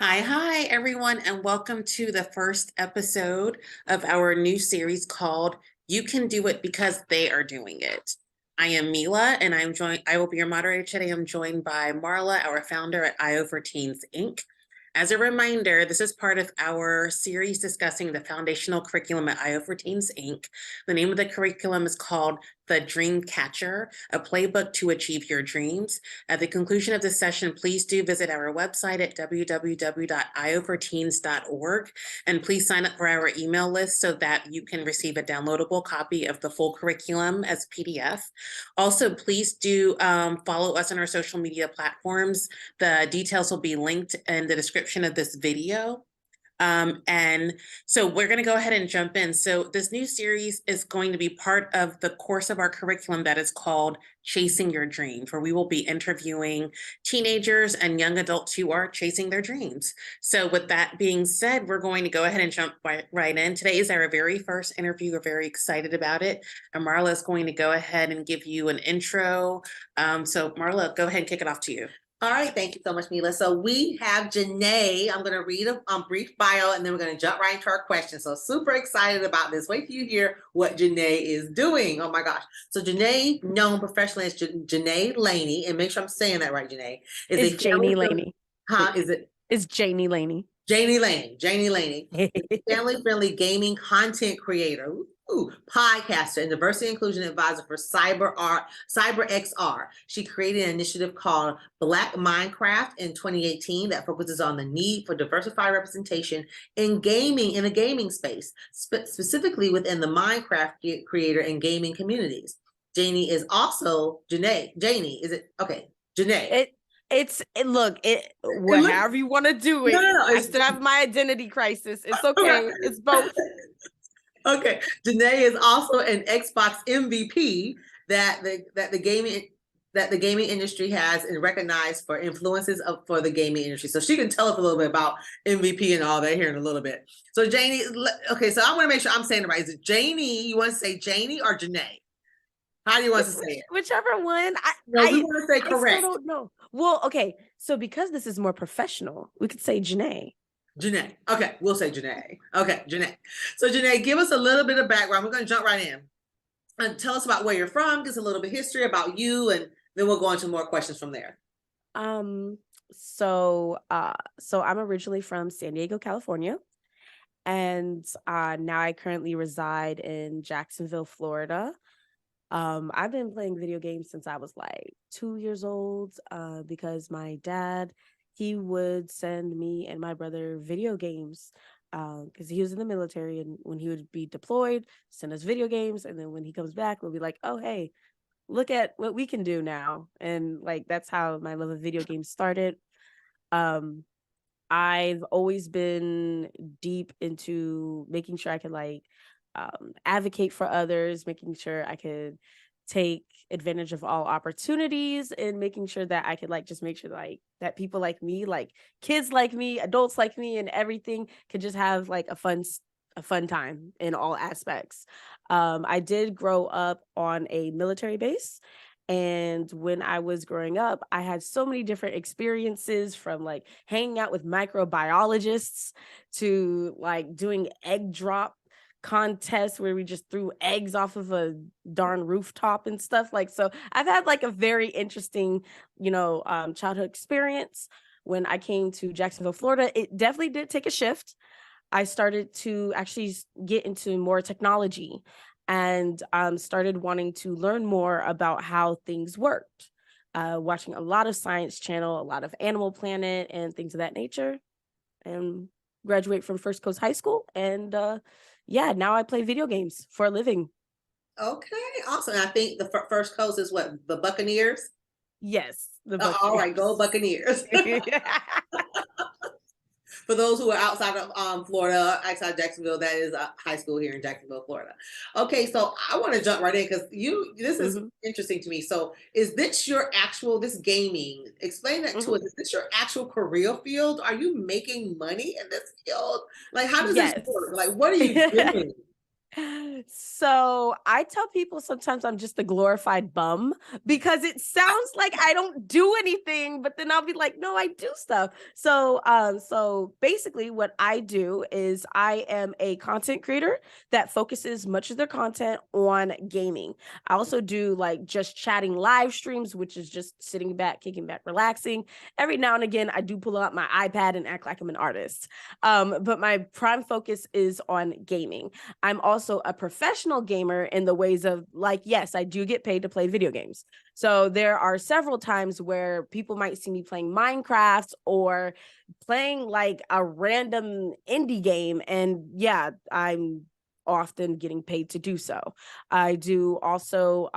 Hi, everyone, and welcome to the first episode of our new series called You Can Do It Because They Are Doing It. I am Mila, and I will be your moderator today. I'm joined by Marla, our founder at ioforteensinc. As a reminder, this is part of our series discussing the foundational curriculum at ioforteensinc. The name of the curriculum is called The Dream Catcher, a playbook to achieve your dreams. At the conclusion of this session, please do visit our website at www.ioforteens.org, and please sign up for our email list so that you can receive a downloadable copy of the full curriculum as PDF. Also, please do follow us on our social media platforms. The details will be linked in the description of this video. And so we're going to go ahead and jump in. So this new series is going to be part of the course of our curriculum that is called Chasing Your Dreams, where we will be interviewing teenagers and young adults who are chasing their dreams. So with that being said, we're going to go ahead and jump right in. Today is our very first interview. We're very excited about it. And Marla is going to go ahead and give you an intro. So Marla, go ahead and kick it off to you. All right, thank you so much, Mila. So we have Janae. I'm going to read a brief bio, and then we're going to jump right into our questions. So super excited about this. Wait till you hear what Janae is doing. Oh my gosh. So Janae, known professionally as Janae Laney, and make sure I'm saying that right, Janae. It's Janie Laney. Huh? Is it? It's Janie Laney. Janie Laney, family-friendly gaming content creator, podcaster, and diversity inclusion advisor for CyberXR. She created an initiative called Black Minecraft in 2018 that focuses on the need for diversified representation in gaming, in a gaming space, specifically within the Minecraft creator and gaming communities. Janie is also Janae. Janie, is it okay? Janae. However you want to do it. No, I still have my identity crisis. It's okay. It's both. Okay. Janae is also an Xbox MVP that the gaming industry has and recognized for influences for the gaming industry. So she can tell us a little bit about MVP and all that here in a little bit. So Janie, okay, so I want to make sure I'm saying it right. Is it Janie? You want to say Janie or Janae? How do you want to say it? Whichever one. We want to say correct. I still don't know. Well, okay. So because this is more professional, we could say Janae. Janae. Okay, we'll say Janae. Okay, Janae. So Janae, give us a little bit of background. We're going to jump right in. And tell us about where you're from, give us a little bit of history about you, and then we'll go into more questions from there. So I'm originally from San Diego, California. And now I currently reside in Jacksonville, Florida. I've been playing video games since I was like 2 years old, because my dad, he would send me and my brother video games, because he was in the military, and when he would be deployed, send us video games. And then when he comes back, we'll be like, oh, hey, look at what we can do now. And like, that's how my love of video games started. I've always been deep into making sure I could advocate for others, making sure I could take advantage of all opportunities, and making sure that I could just make sure that people like me, like kids like me, adults like me, and everything could just have a fun time in all aspects. I did grow up on a military base. And when I was growing up, I had so many different experiences, from hanging out with microbiologists to doing egg drop contests where we just threw eggs off of a darn rooftop and stuff. So I've had a very interesting, childhood experience. When I came to Jacksonville, Florida, it definitely did take a shift. I started to actually get into more technology, and started wanting to learn more about how things worked. Watching a lot of Science Channel, a lot of Animal Planet, and things of that nature, and graduate from First Coast High School. And now I play video games for a living. Okay, awesome. I think the First Coast is what, the Buccaneers? Yes. The Buccaneers. All right, go Buccaneers. For those who are outside of Florida, outside Jacksonville, that is a high school here in Jacksonville, Florida. Okay, so I want to jump right in because this is interesting to me. So is this this gaming, explain that to us. Is this your actual career field? Are you making money in this field? How does this work? What are you doing? So I tell people sometimes I'm just a glorified bum because it sounds like I don't do anything, but then I'll be like, no, I do stuff. So basically what I do is I am a content creator that focuses much of their content on gaming. I also do like just chatting live streams, which is just sitting back, kicking back, relaxing. Every now and again, I do pull out my iPad and act like I'm an artist. But my prime focus is on gaming. I'm also a professional gamer in the ways of like, yes, I do get paid to play video games. So there are several times where people might see me playing Minecraft or playing like a random indie game. And yeah, I'm often getting paid to do so. I do also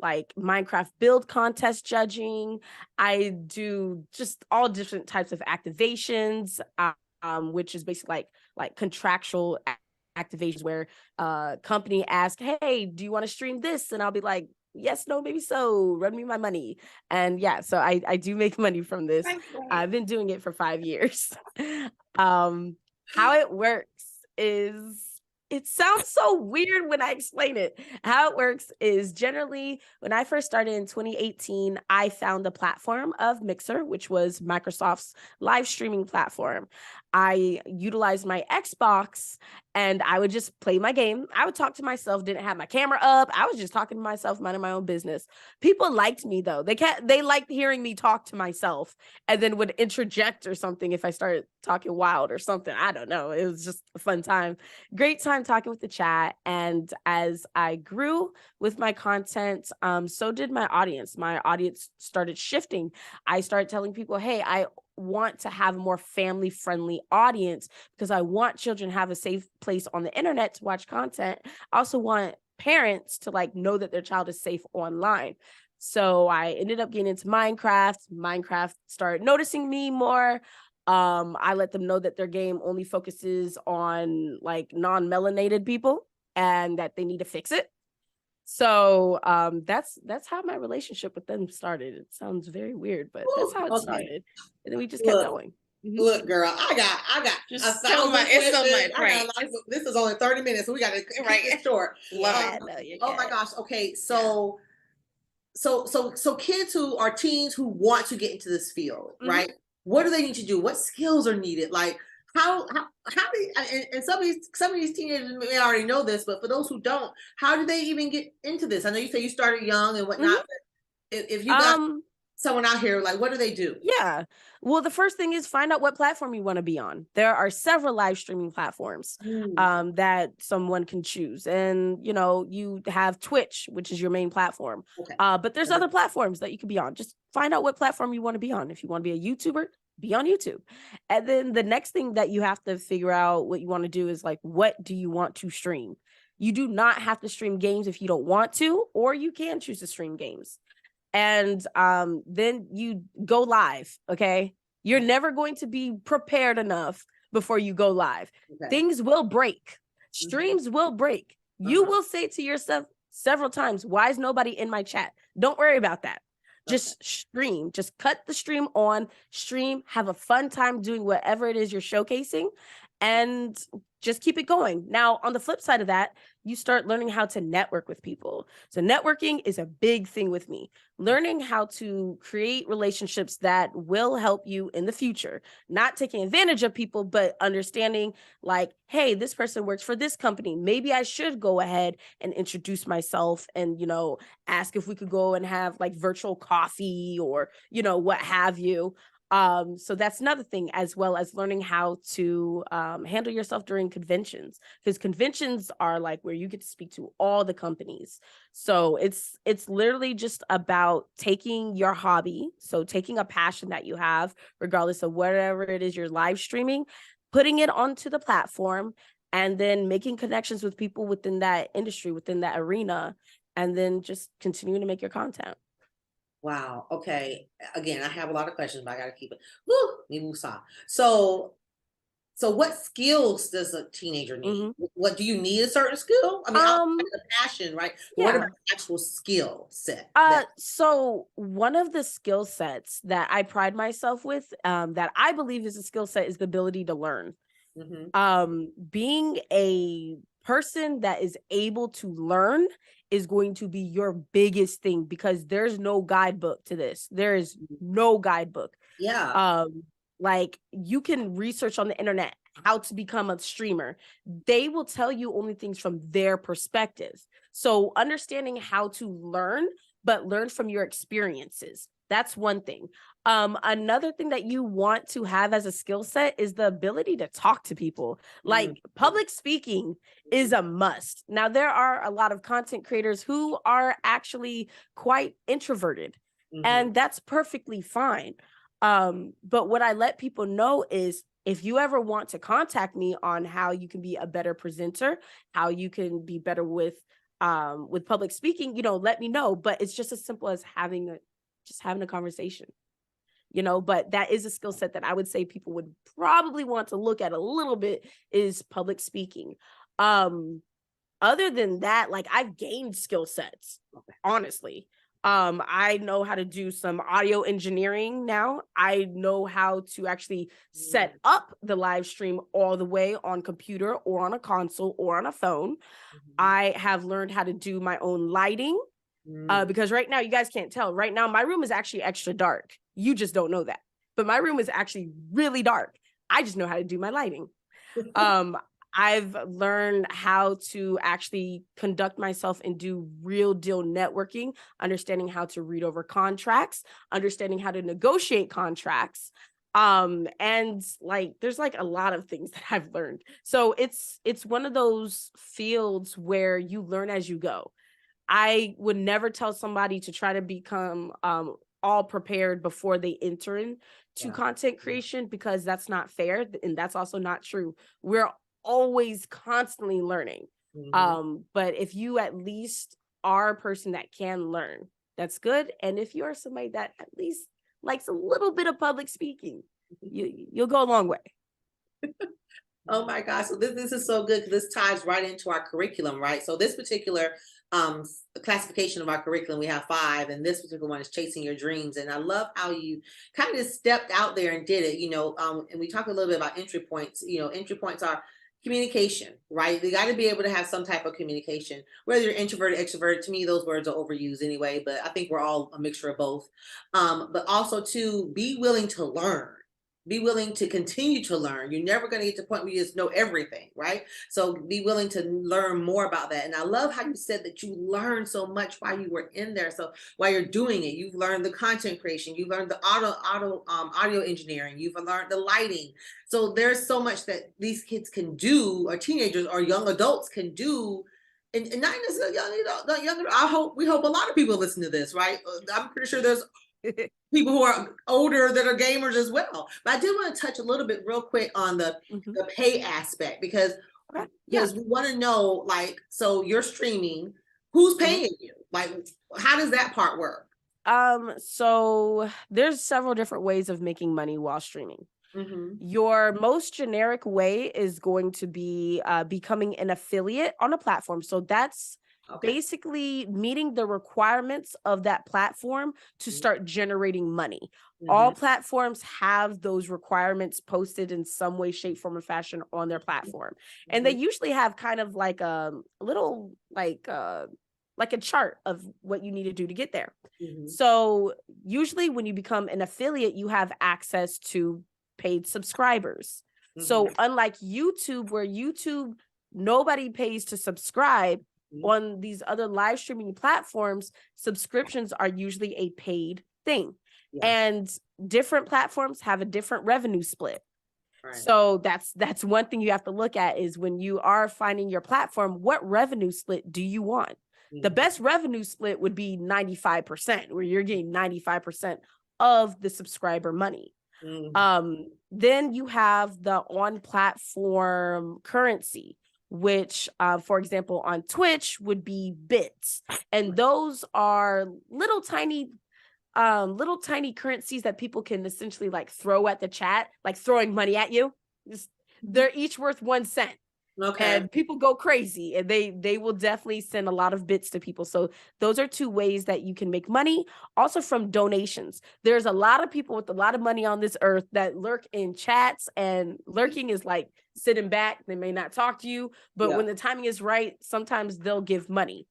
like Minecraft build contest judging. I do just all different types of activations, which is basically like contractual activations where company asks, hey, do you want to stream this? And I'll be like, yes, no, maybe so, run me my money. And yeah, so I do make money from this. I've been doing it for 5 years. How it works is, it sounds so weird when I explain it. How it works is generally when I first started in 2018, I found the platform of Mixer, which was Microsoft's live streaming platform. I utilized my Xbox and I would just play my game. I would talk to myself, didn't have my camera up. I was just talking to myself, minding my own business. People liked me though. They liked hearing me talk to myself and then would interject or something if I started talking wild or something. I don't know. It was just a fun time. Great time talking with the chat. And as I grew with my content, so did my audience. My audience started shifting. I started telling people, hey, I want to have a more family-friendly audience because I want children to have a safe place on the internet to watch content. I also want parents to like know that their child is safe online. So I ended up getting into Minecraft. Minecraft started noticing me more. I let them know that their game only focuses on like non-melanated people and that they need to fix it. So that's how my relationship with them started. It sounds very weird, but that's how it started. And then we just kept going. Look, girl, I got Just 1,000 much, it's so questions. much, right? This is only 30 minutes, so we got to keep it short. Love Yeah, no, you're Oh my good. gosh. Okay, so kids who are teens who want to get into this field, right? What do they need to do? What skills are needed? Like how do and some of these teenagers may already know this, but for those who don't, how do they even get into this? I know you say you started young and whatnot, but if you got someone out here, like what do they do? Yeah. Well, the first thing is find out what platform you want to be on. There are several live streaming platforms that someone can choose. And, you know, you have Twitch, which is your main platform. Okay. But there's other platforms that you could be on. Just find out what platform you want to be on. If you want to be a YouTuber, be on YouTube. And then the next thing that you have to figure out what you want to do is like, what do you want to stream? You do not have to stream games if you don't want to, or you can choose to stream games. And then you go live. Okay, you're never going to be prepared enough before you go live. Things will break, streams will break. You will say to yourself several times, why is nobody in my chat? Don't worry about that. Just stream, just cut the stream on, stream, have a fun time doing whatever it is you're showcasing, and just keep it going. Now, on the flip side of that, you start learning how to network with people. So networking is a big thing with me. Learning how to create relationships that will help you in the future, not taking advantage of people, but understanding like, hey, this person works for this company. Maybe I should go ahead and introduce myself and, you know, ask if we could go and have like virtual coffee or, you know, what have you. So that's another thing, as well as learning how to handle yourself during conventions, because conventions are like where you get to speak to all the companies. So it's literally just about taking your hobby, so taking a passion that you have, regardless of whatever it is you're live streaming, putting it onto the platform, and then making connections with people within that industry, within that arena, and then just continuing to make your content. Wow. Okay. Again, I have a lot of questions, but I got to keep it. Woo. So what skills does a teenager need? What do you need a certain skill? I mean, I'll the passion, right? But what about the actual skill set? So one of the skill sets that I pride myself with, that I believe is a skill set, is the ability to learn. Being a person that is able to learn is going to be your biggest thing, because there's no guidebook to this. There is no guidebook. Yeah. Like, you can research on the internet how to become a streamer. They will tell you only things from their perspective. So understanding how to learn, but learn from your experiences. That's one thing. Another thing that you want to have as a skill set is the ability to talk to people. Like, public speaking is a must. Now, there are a lot of content creators who are actually quite introverted, and that's perfectly fine. But what I let people know is, if you ever want to contact me on how you can be a better presenter, how you can be better with public speaking, let me know. But it's just as simple as having a conversation, but that is a skill set that I would say people would probably want to look at a little bit, is public speaking. Other than that, like, I've gained skill sets, honestly. I know how to do some audio engineering now. I know how to actually set up the live stream all the way on computer or on a console or on a phone. I have learned how to do my own lighting, because right now, you guys can't tell. Right now, my room is actually extra dark. You just don't know that. But my room is actually really dark. I just know how to do my lighting. I've learned how to actually conduct myself and do real deal networking, understanding how to read over contracts, understanding how to negotiate contracts. And like, there's like a lot of things that I've learned. So it's one of those fields where you learn as you go. I would never tell somebody to try to become all prepared before they enter into content creation, because that's not fair, and that's also not true. We're always constantly learning. But if you at least are a person that can learn, that's good. And if you are somebody that at least likes a little bit of public speaking, you'll go a long way. Oh my gosh. So this is so good, 'cause this ties right into our curriculum, right? So this particular classification of our curriculum, we have 5, and this particular one is chasing your dreams. And I love how you kind of stepped out there and did it, and we talked a little bit about entry points. Entry points are communication, right? You got to be able to have some type of communication, whether you're introverted, extroverted. To me, those words are overused anyway, but I think we're all a mixture of both. But also to be willing to learn. Be willing to continue to learn. You're never going to get to the point where you just know everything, right? So be willing to learn more about that. And I love how you said that you learned so much while you were in there. So while you're doing it, you've learned the content creation, you've learned the audio engineering, you've learned the lighting. So there's so much that these kids can do, or teenagers or young adults can do. And not necessarily young, we hope a lot of people listen to this, right? I'm pretty sure there's people who are older that are gamers as well. But I did want to touch a little bit real quick on the pay aspect, because we want to know, like, so you're streaming, who's paying you? Like, how does that part work? So there's several different ways of making money while streaming. Your most generic way is going to be becoming an affiliate on a platform. So that's basically meeting the requirements of that platform to start generating money. All platforms have those requirements posted in some way, shape, form, or fashion on their platform. And they usually have kind of like a little, like a chart of what you need to do to get there. So usually when you become an affiliate, you have access to paid subscribers. So unlike YouTube, where YouTube, nobody pays to subscribe, on these other live streaming platforms, subscriptions are usually a paid thing. And different platforms have a different revenue split. So that's one thing you have to look at, is when you are finding your platform, what revenue split do you want? The best revenue split would be 95%, where you're getting 95% of the subscriber money. Then you have the on-platform currency, which, for example, on Twitch would be bits. And those are little tiny currencies that people can essentially like throw at the chat, like throwing money at you. They're each worth 1 cent. Okay. And people go crazy, and they will definitely send a lot of bits to people. So those are two ways that you can make money. Also from donations. There's a lot of people with a lot of money on this earth that lurk in chats, and lurking is like sitting back. They may not talk to you, but Yeah. when the timing is right, sometimes they'll give money.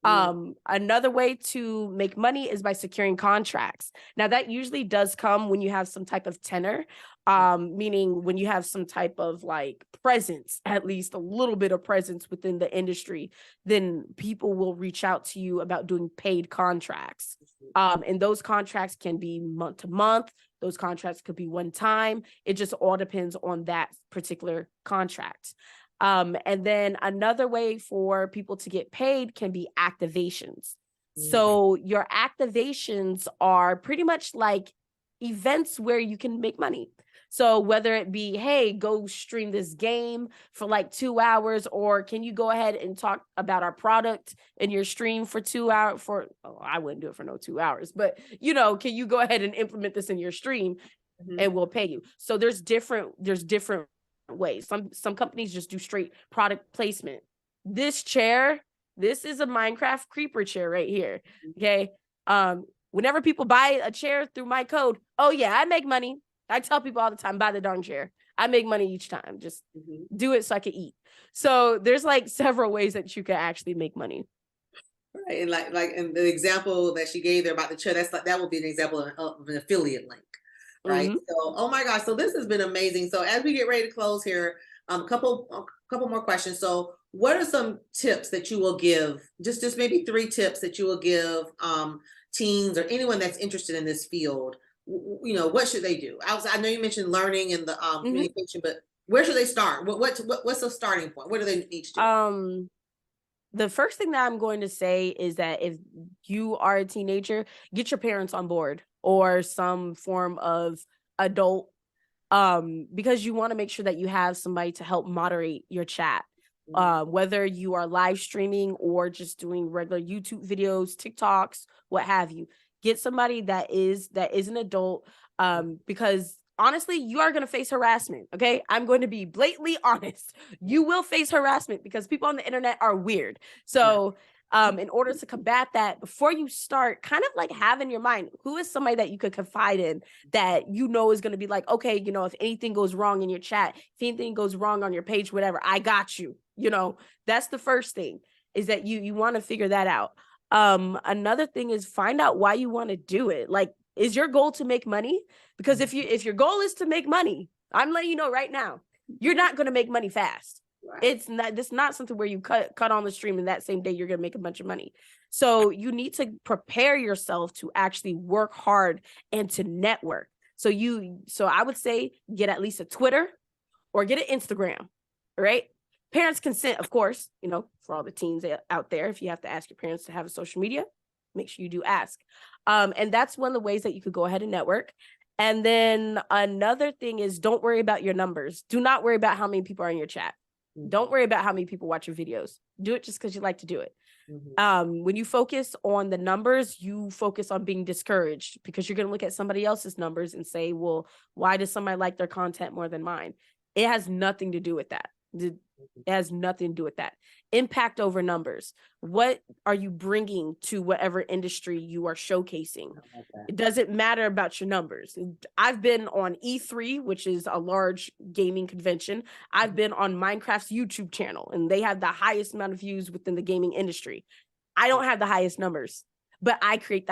Mm. Another way to make money is by securing contracts. Now that usually does come when you have some type of tenor, meaning when you have some type of like presence, at least a little bit of presence within the industry, then people will reach out to you about doing paid contracts. And those contracts can be month to month. Those contracts could be one time. It just all depends on that particular contract. And then another way for people to get paid can be activations. So your activations are pretty much like events where you can make money. So whether it be, hey, go stream this game for like 2 hours, or can you go ahead and talk about our product in your stream for 2 hours I wouldn't do it for no 2 hours, but can you go ahead and implement this in your stream and we'll pay you. So there's different ways. Some companies just do straight product placement. This is a Minecraft creeper chair right here. Okay. Whenever people buy a chair through my code, oh yeah, I make money. I tell people all the time, buy the darn chair. I make money each time. Just do it so I can eat. So there's like several ways that you can actually make money. Right. And like in the example that she gave there about the chair, that would be an example of an affiliate link. Right. So, oh my gosh. So this has been amazing. So as we get ready to close here, couple more questions. So what are some tips that you will give? Just maybe 3 tips that you will give teens or anyone that's interested in this field. What should they do? I know you mentioned learning and the communication, but where should they start? What's the starting point? What do they need to do? The first thing that I'm going to say is that if you are a teenager, get your parents on board or some form of adult, because you want to make sure that you have somebody to help moderate your chat. Whether you are live streaming or just doing regular YouTube videos, TikToks, what have you, get somebody that is an adult, because honestly, you are going to face harassment. Okay. I'm going to be blatantly honest. You will face harassment because people on the internet are weird. So, in order to combat that, before you start, kind of like have in your mind, who is somebody that you could confide in that is going to be like, okay, if anything goes wrong in your chat, if anything goes wrong on your page, whatever, I got you. That's the first thing, is that you want to figure that out. Another thing is find out why you want to do it. Like, is your goal to make money? Because if your goal is to make money, I'm letting you know right now, you're not going to make money fast. Right. It's not something where you cut on the stream and that same day you're going to make a bunch of money. So you need to prepare yourself to actually work hard and to network. So I would say get at least a Twitter or get an Instagram, right? Parents' consent, of course, for all the teens out there. If you have to ask your parents to have a social media, make sure you do ask. And that's one of the ways that you could go ahead and network. And then another thing is, don't worry about your numbers. Do not worry about how many people are in your chat. Don't worry about how many people watch your videos. Do it just because you like to do it. When you focus on the numbers, you focus on being discouraged because you're going to look at somebody else's numbers and say, well, why does somebody like their content more than mine? It has nothing to do with that. It has nothing to do with that. Impact over numbers. What are you bringing to whatever industry you are showcasing? It doesn't matter about your numbers. I've been on E3, which is a large gaming convention. I've been on Minecraft's YouTube channel, and they have the highest amount of views within the gaming industry. I don't have the highest numbers, but I create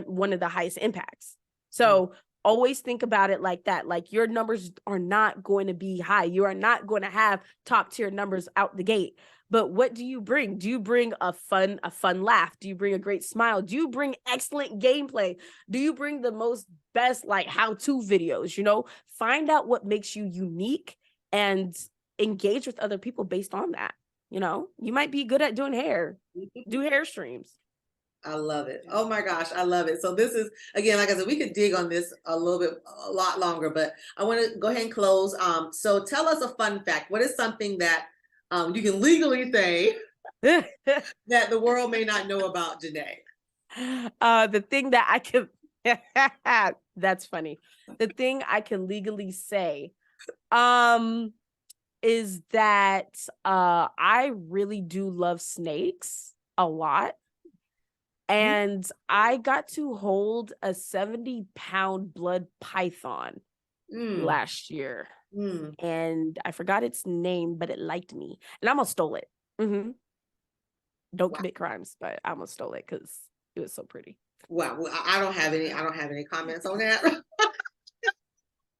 one of the highest impacts. So always think about it like that. Like, your numbers are not going to be high. You are not going to have top tier numbers out the gate. But what do you bring? Do you bring a fun laugh? Do you bring a great smile? Do you bring excellent gameplay? Do you bring the best like how-to videos? Find out what makes you unique and engage with other people based on that. You might be good at doing hair. Do hair streams. I love it. Oh my gosh, I love it. So this is, again, like I said, we could dig on this a lot longer, but I want to go ahead and close. So tell us a fun fact. What is something that you can legally say that the world may not know about Janae? The thing that I can, that's funny. The thing I can legally say, is that I really do love snakes a lot. And I got to hold a 70-pound blood python last year. And I forgot its name, but it liked me. And I almost stole it. Don't Wow. commit crimes, but I almost stole it because it was so pretty. Wow. Well, I don't have any comments on that.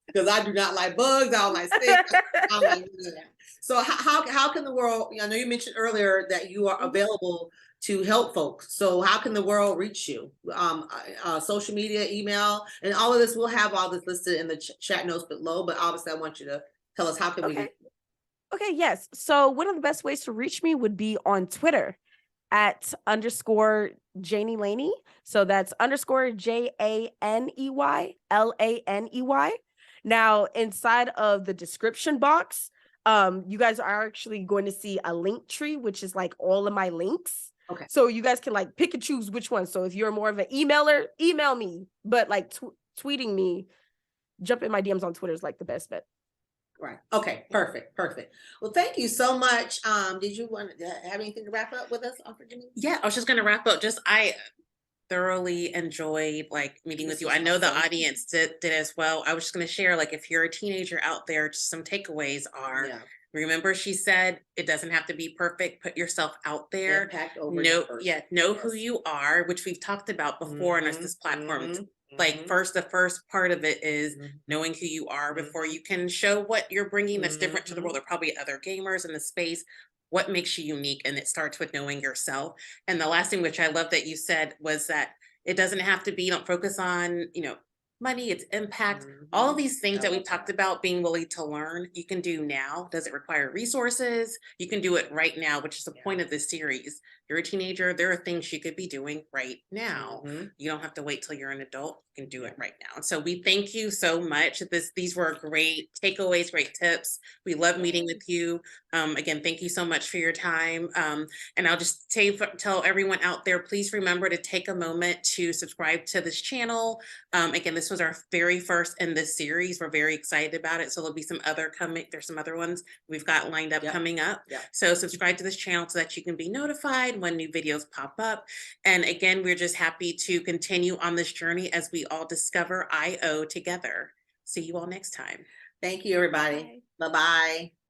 Because I do not like bugs. I don't like snakes. I don't like any of that. So how can the world, I know you mentioned earlier that you are available to help folks. So how can the world reach you? Social media, email, and all of this, we'll have all this listed in the chat notes below, but obviously I want you to tell us how can we. Okay, yes. So one of the best ways to reach me would be on Twitter at _Janie Laney. So that's _JANEYLANEY. Now, inside of the description box, you guys are actually going to see a link tree, which is like all of my links. Okay. So you guys can like pick and choose which one. So if you're more of an emailer, email me, but like tweeting me, jump in my DMs on Twitter is like the best bet. Right. Okay. Perfect. Well, thank you so much. Did you want to have anything to wrap up with us, Virginia? Yeah, I was just going to wrap up. I thoroughly enjoyed like meeting with you. I know the audience did as well. I was just going to share, like, if you're a teenager out there, just some takeaways are, remember, she said it doesn't have to be perfect. Put yourself out there. Know who you are, which we've talked about before on this platform. Like the first part of it is knowing who you are before you can show what you're bringing that's different to the world. There are probably other gamers in the space. What makes you unique? And it starts with knowing yourself. And the last thing, which I love that you said, was that it doesn't have to be, don't focus on, money, it's impact. All of these things that we talked about, being willing to learn, you can do now. Does it require resources? You can do it right now, which is the point of this series. You're a teenager, there are things you could be doing right now. You don't have to wait till you're an adult. You can do it right now. And so we thank you so much. These were great takeaways, great tips. We love meeting with you. Again, thank you so much for your time. And I'll just tell everyone out there, please remember to take a moment to subscribe to this channel. Again, this was our very first in this series. We're very excited about it. So there'll be some other coming. There's some other ones we've got lined up coming up. So subscribe to this channel so that you can be notified when new videos pop up. And again, we're just happy to continue on this journey as we all discover IO together. See you all next time. Thank you, everybody. Bye-bye.